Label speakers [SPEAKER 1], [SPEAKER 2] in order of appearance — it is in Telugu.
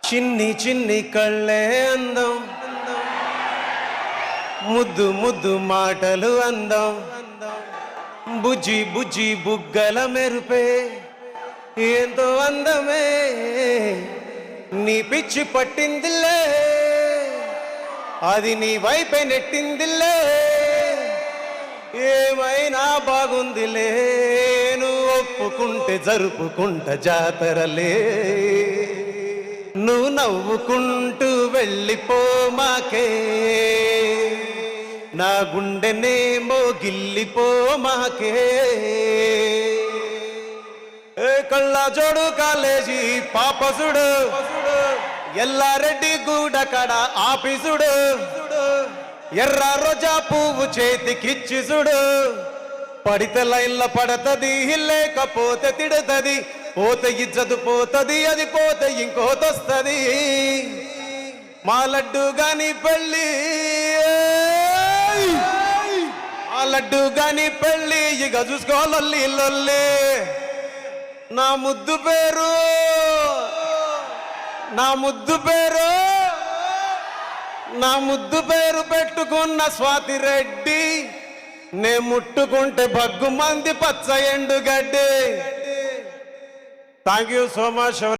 [SPEAKER 1] చిన్ని చిన్ని కళ్ళే అందం, ముద్దు ముద్దు మాటలు అందం, బుజ్జి బుజ్జి బుగ్గల మెరుపే ఎంతో అందమే. నీ పిచ్చి పట్టిందిలే, అది నీ వైపే నెట్టిందిలే. ఏమైనా బాగుందిలే, నువ్వు ఒప్పుకుంటే జరుపుకుంట జాతరలే. నువ్వు నవ్వుకుంటూ వెళ్ళిపో మాకే, నా గుండెనేమో గిల్లిపో మాకే. ఏ కళ్ళ జోడు కాలేజీ పాపసుడు, ఎల్లారెడ్డి గూడ కడ ఆఫీసుడు, ఎర్ర రోజా పువ్వు చేతికిచ్చిసుడు. పడితే లైన్ల పడతది, లేకపోతే తిడతది. పోతే ఇజ్జతు పోతది, అది పోతే ఇంకోతొస్తది. మా లడ్డు గాని పెళ్ళి, ఆ లడ్డు గాని పెళ్ళి ఇక చూసుకోలొల్లి లొల్లి. నా ముద్దు పేరు, నా ముద్దు పేరు, నా ముద్దు పేరు పెట్టుకున్న స్వాతి రెడ్డి. నే ముట్టుకుంటే భగ్గు మంది పచ్చ ఎండుగడ్డి. Thank you so much.